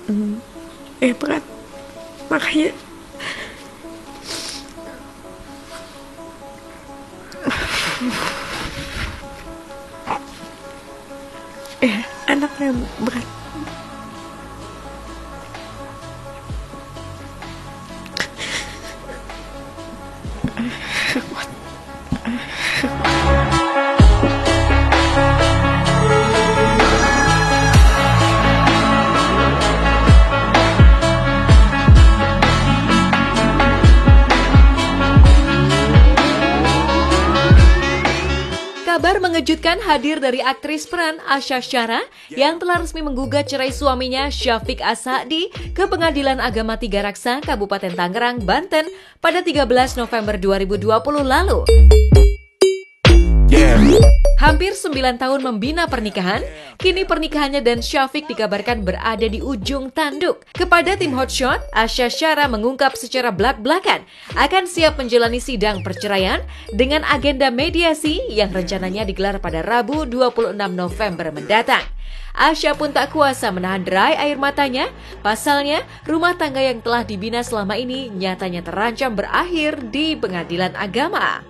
berat. Makanya anaknya berat. Kabar mengejutkan hadir dari aktris peran Asha Syara yang telah resmi menggugat cerai suaminya Syafiq As-Sa'di ke Pengadilan Agama Tiga Raksa, Kabupaten Tangerang, Banten pada 13 November 2020 lalu. Hampir 9 tahun membina pernikahan, kini pernikahannya dan Syafiq dikabarkan berada di ujung tanduk. Kepada tim Hotshot, Asha Syara mengungkap secara belak-belakan akan siap menjalani sidang perceraian dengan agenda mediasi yang rencananya digelar pada Rabu 26 November mendatang. Asha pun tak kuasa menahan derai air matanya, pasalnya rumah tangga yang telah dibina selama ini nyatanya terancam berakhir di pengadilan agama.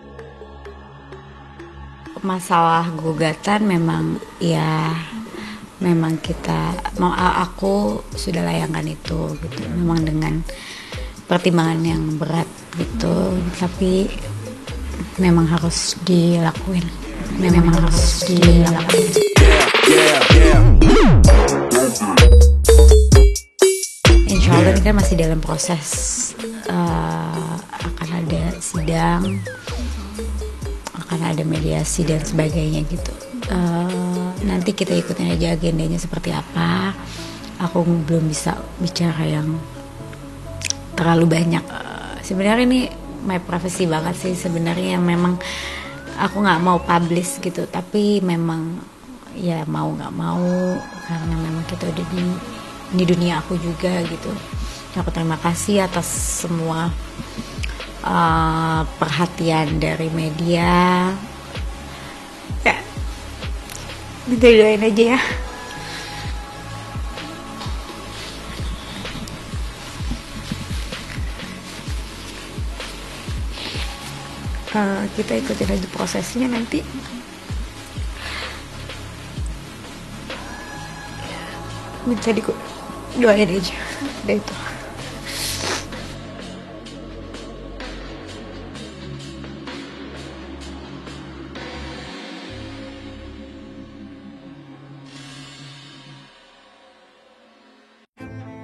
Masalah gugatan memang kita aku sudah layangkan itu gitu, memang dengan pertimbangan yang berat gitu, tapi memang harus dilakuin. Insya Allah ini kan masih dalam proses, akan ada sidang, akan ada mediasi dan sebagainya gitu. Nanti kita ikutin aja agendanya seperti apa. Aku belum bisa bicara yang terlalu banyak. Sebenarnya ini my privacy banget sih sebenarnya, yang memang aku nggak mau publish gitu. Tapi memang ya mau nggak mau, karena memang kita udah di dunia aku juga gitu. Aku terima kasih atas semua perhatian dari media. Ya, minta doain aja ya. Kita ikutin aja prosesnya nanti. Minta doain aja. Udah itu.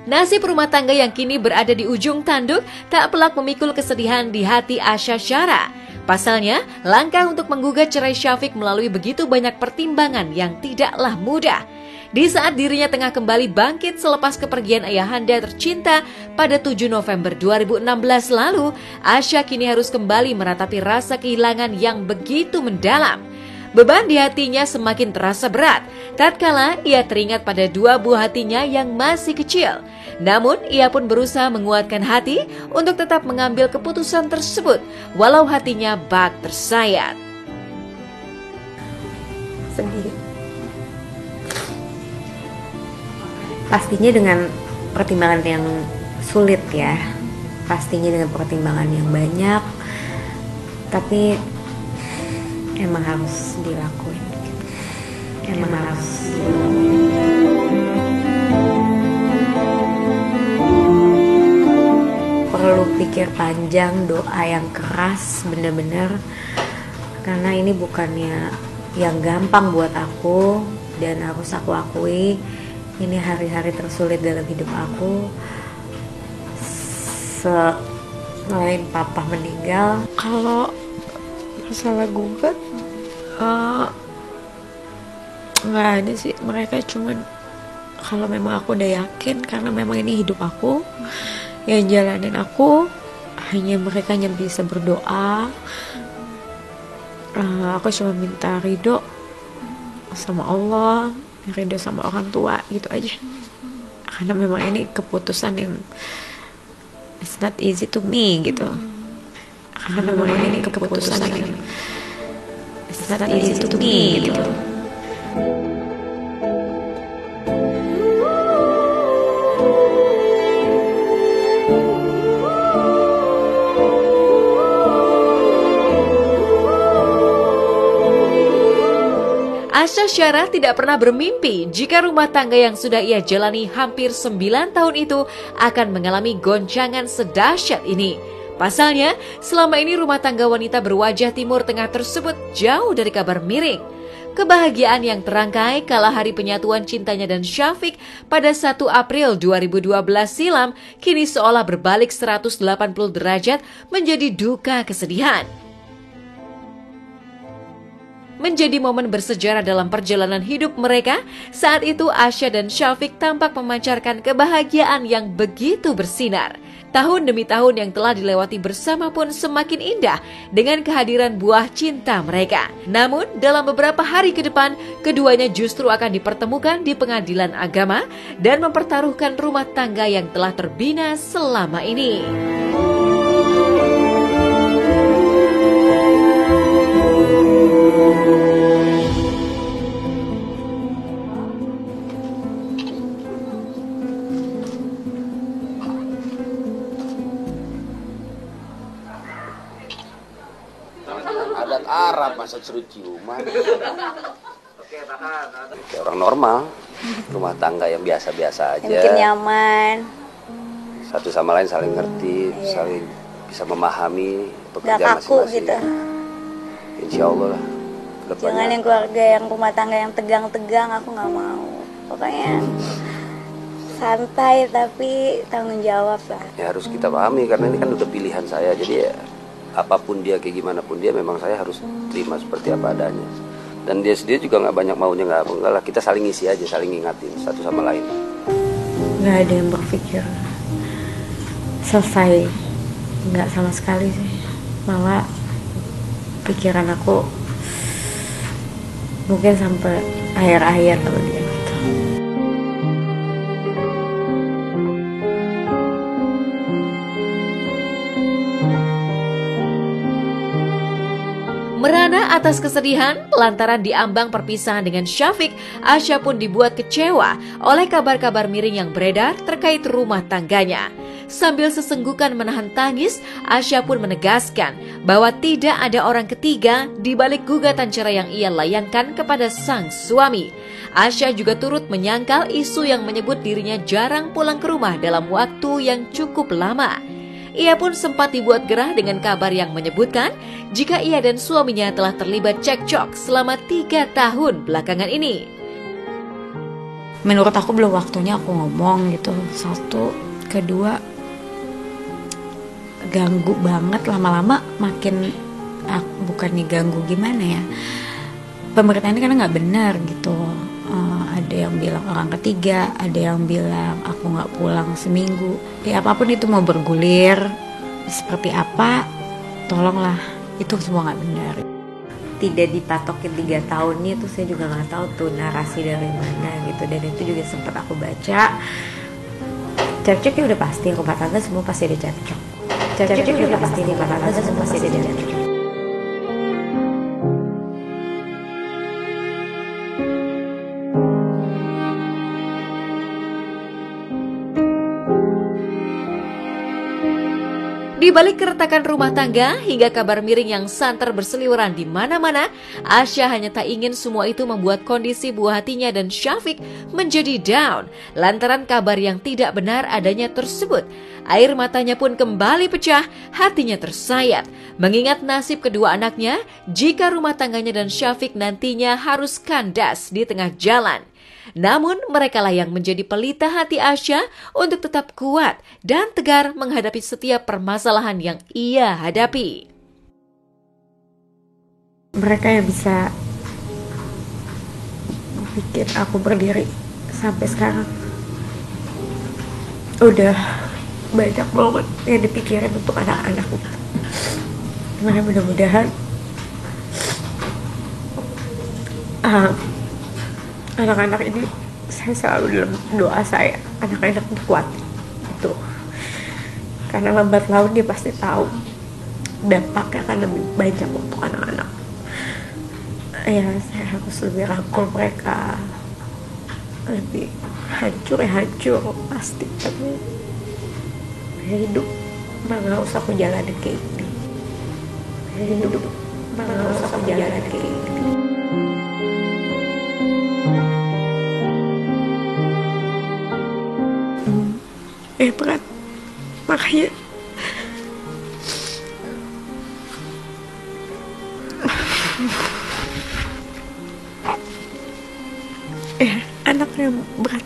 Nasib rumah tangga yang kini berada di ujung tanduk tak pelak memikul kesedihan di hati Asha Syara. Pasalnya, langkah untuk menggugat cerai Syafiq melalui begitu banyak pertimbangan yang tidaklah mudah. Di saat dirinya tengah kembali bangkit selepas kepergian ayahanda tercinta pada 7 November 2016 lalu, Asha kini harus kembali meratapi rasa kehilangan yang begitu mendalam. Beban di hatinya semakin terasa berat, tatkala ia teringat pada dua buah hatinya yang masih kecil. Namun, ia pun berusaha menguatkan hati untuk tetap mengambil keputusan tersebut, walau hatinya bak tersayat. Sedih. Pastinya dengan pertimbangan yang sulit ya, pastinya dengan pertimbangan yang banyak, tapi emang harus dilakuin gitu. Emang harus perlu pikir panjang, doa yang keras bener-bener, karena ini bukannya yang gampang buat aku, dan harus aku akui ini hari-hari tersulit dalam hidup aku selain papa meninggal. Kalau masalah gugat nggak ada sih, mereka cuman kalau memang aku udah yakin, karena memang ini hidup aku, yang jalanin aku, hanya mereka yang bisa berdoa. Aku cuma minta ridho sama Allah, ridho sama orang tua, gitu aja. Karena memang ini keputusan yang it's not easy to me gitu. Karena memang ini keputusan yang it's not easy to me gitu. Asha Syara tidak pernah bermimpi jika rumah tangga yang sudah ia jalani hampir 9 tahun itu akan mengalami goncangan sedahsyat ini. Pasalnya, selama ini rumah tangga wanita berwajah Timur Tengah tersebut jauh dari kabar miring. Kebahagiaan yang terangkai kala hari penyatuan cintanya dan Syafiq pada 1 April 2012 silam kini seolah berbalik 180 derajat menjadi duka kesedihan. Menjadi momen bersejarah dalam perjalanan hidup mereka, saat itu Asha dan Syafiq tampak memancarkan kebahagiaan yang begitu bersinar. Tahun demi tahun yang telah dilewati bersama pun semakin indah dengan kehadiran buah cinta mereka. Namun, dalam beberapa hari ke depan, keduanya justru akan dipertemukan di pengadilan agama dan mempertaruhkan rumah tangga yang telah terbina selama ini. Adat Arab masa suruh ciuman. Kayak orang normal, rumah tangga yang biasa-biasa aja. Mungkin nyaman. Satu sama lain saling ngerti, saling bisa memahami Gak pekerjaan kaku masing-masing. gitu. Insya Allah lah. Jangan yang keluarga yang rumah tangga yang tegang-tegang, aku nggak mau. Pokoknya santai tapi tanggung jawab lah. Ya harus kita pahami karena ini kan udah pilihan saya. Jadi ya apapun dia, kayak gimana pun dia, memang saya harus terima seperti apa adanya. Dan dia sendiri juga nggak banyak maunya, nggak lah. Kita saling ngisi aja, saling ngingatin satu sama lain. Nggak ada yang berpikir selesai, nggak sama sekali sih. Malah pikiran aku mungkin sampai akhir-akhir kalau dia gitu. Merana atas kesedihan lantaran diambang perpisahan dengan Syafiq, Asha pun dibuat kecewa oleh kabar-kabar miring yang beredar terkait rumah tangganya. Sambil sesenggukan menahan tangis, Asha pun menegaskan bahwa tidak ada orang ketiga di balik gugatan cerai yang ia layangkan kepada sang suami. Asha juga turut menyangkal isu yang menyebut dirinya jarang pulang ke rumah dalam waktu yang cukup lama. Ia pun sempat dibuat gerah dengan kabar yang menyebutkan jika ia dan suaminya telah terlibat cekcok selama 3 tahun belakangan ini. Menurut aku belum waktunya aku ngomong gitu. Satu, kedua, ganggu banget lama-lama makin bukannya ganggu gimana ya, pemberitaan ini kan nggak benar gitu. Ada yang bilang orang ketiga, ada yang bilang aku nggak pulang seminggu. Ya apapun itu mau bergulir seperti apa, tolonglah, itu semua nggak benar. Tidak dipatokin 3 tahun itu saya juga nggak tahu tuh narasi dari mana gitu. Dan itu juga sempat aku baca, cekcoknya udah pasti, rumah tangga semua pasti ada cekcok. Cekcoknya udah pasti, rumah tangga semua pasti ada cekcok. Di balik keretakan rumah tangga hingga kabar miring yang santer berseliweran di mana-mana, Asha hanya tak ingin semua itu membuat kondisi buah hatinya dan Syafiq menjadi down lantaran kabar yang tidak benar adanya tersebut. Air matanya pun kembali pecah, hatinya tersayat mengingat nasib kedua anaknya jika rumah tangganya dan Syafiq nantinya harus kandas di tengah jalan. Namun merekalah yang menjadi pelita hati Asha untuk tetap kuat dan tegar menghadapi setiap permasalahan yang ia hadapi. Mereka yang bisa bikin aku berdiri sampai sekarang. Udah banyak banget yang dipikirin untuk anak-anak. Gimana mudah-mudahan anak-anak ini, saya selalu dalam doa saya, anak-anak kuat itu, karena lambat laun dia pasti tahu dampaknya akan lebih banyak untuk anak-anak. Ya saya harus lebih rangkul mereka, lebih hancur ya hancur pasti, tapi hidup nggak usah aku jalanin kayak gini. Hidup nggak usah aku jalanin kayak gini. lebih berat. Makanya anaknya berat.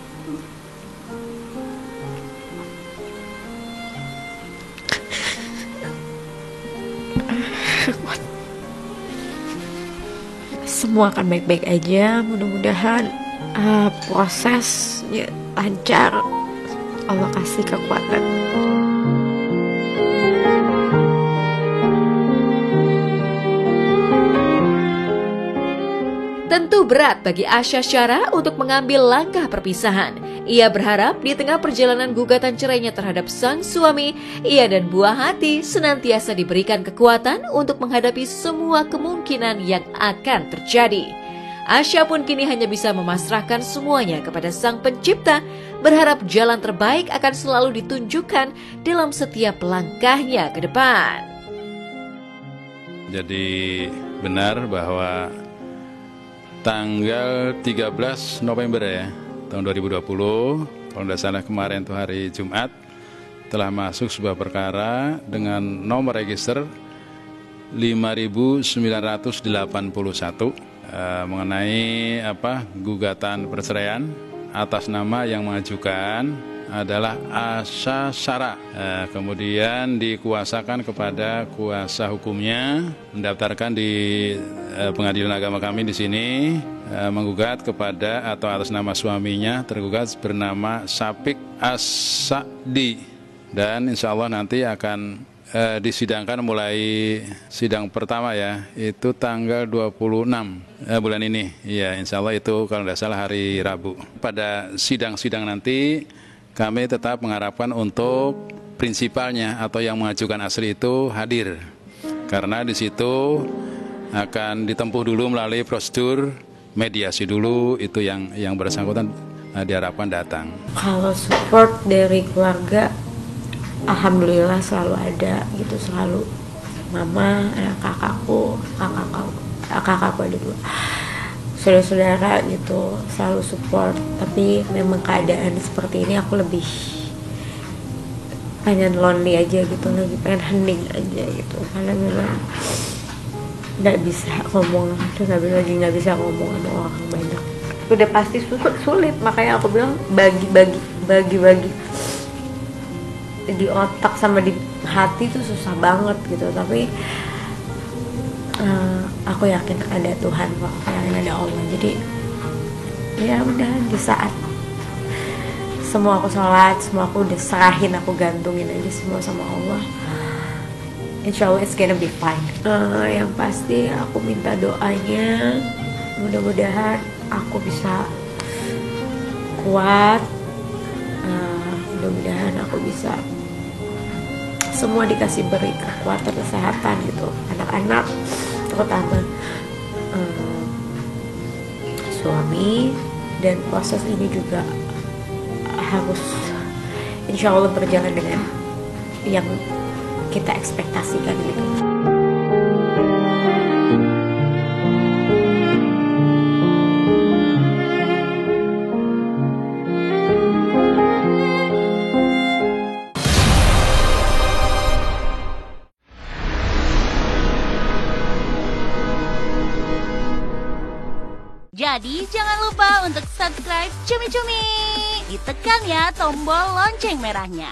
Semua akan baik-baik aja, mudah-mudahan prosesnya lancar. Allah kasih kekuatan. Tentu berat bagi Asha Syara untuk mengambil langkah perpisahan. Ia berharap di tengah perjalanan gugatan cerainya terhadap sang suami, ia dan buah hati senantiasa diberikan kekuatan untuk menghadapi semua kemungkinan yang akan terjadi. Asha pun kini hanya bisa memasrahkan semuanya kepada Sang Pencipta, berharap jalan terbaik akan selalu ditunjukkan dalam setiap langkahnya ke depan. Jadi benar bahwa tanggal 13 November ya, tahun 2020, kalau tidak salah kemarin itu hari Jumat, telah masuk sebuah perkara dengan nomor register 5.981 mengenai gugatan perceraian atas nama yang mengajukan adalah Asha Syara. Kemudian dikuasakan kepada kuasa hukumnya, mendaftarkan di pengadilan agama kami di sini, menggugat kepada atau atas nama suaminya, tergugat bernama Syafiq As-Sa'di, dan insya Allah nanti akan disidangkan mulai sidang pertama ya, itu tanggal 26 bulan ini. Ya, insya Allah itu kalau tidak salah hari Rabu. Pada sidang-sidang nanti kami tetap mengharapkan untuk prinsipalnya atau yang mengajukan asli itu hadir, karena di situ akan ditempuh dulu melalui prosedur mediasi dulu, itu yang bersangkutan diharapkan datang. Kalau support dari keluarga, alhamdulillah selalu ada gitu, selalu mama, kakakku ada 2 saudara-saudara gitu, selalu support. Tapi memang keadaan seperti ini aku lebih pengen lonely aja gitu, lagi pengen hening aja gitu, karena memang nggak bisa ngomong, terus nggak bisa ngomong sama orang banyak, udah pasti sulit. Makanya aku bilang bagi di otak sama di hati tuh susah banget gitu. Tapi aku yakin ada Tuhan kok, aku yakin ada Allah. Jadi ya udah, di saat semua aku sholat, semua aku udah serahin, aku gantungin aja semua sama Allah, insya Allah it's gonna be fine. Yang pasti aku minta doanya, mudah-mudahan aku bisa kuat, mudah-mudahan aku bisa semua dikasih beri kekuatan, kesehatan gitu, anak-anak terutama, suami, dan proses ini juga harus insya Allah berjalan dengan yang kita ekspektasikan gitu. Jadi jangan lupa untuk subscribe Cumi Cumi. Ditekan ya tombol lonceng merahnya.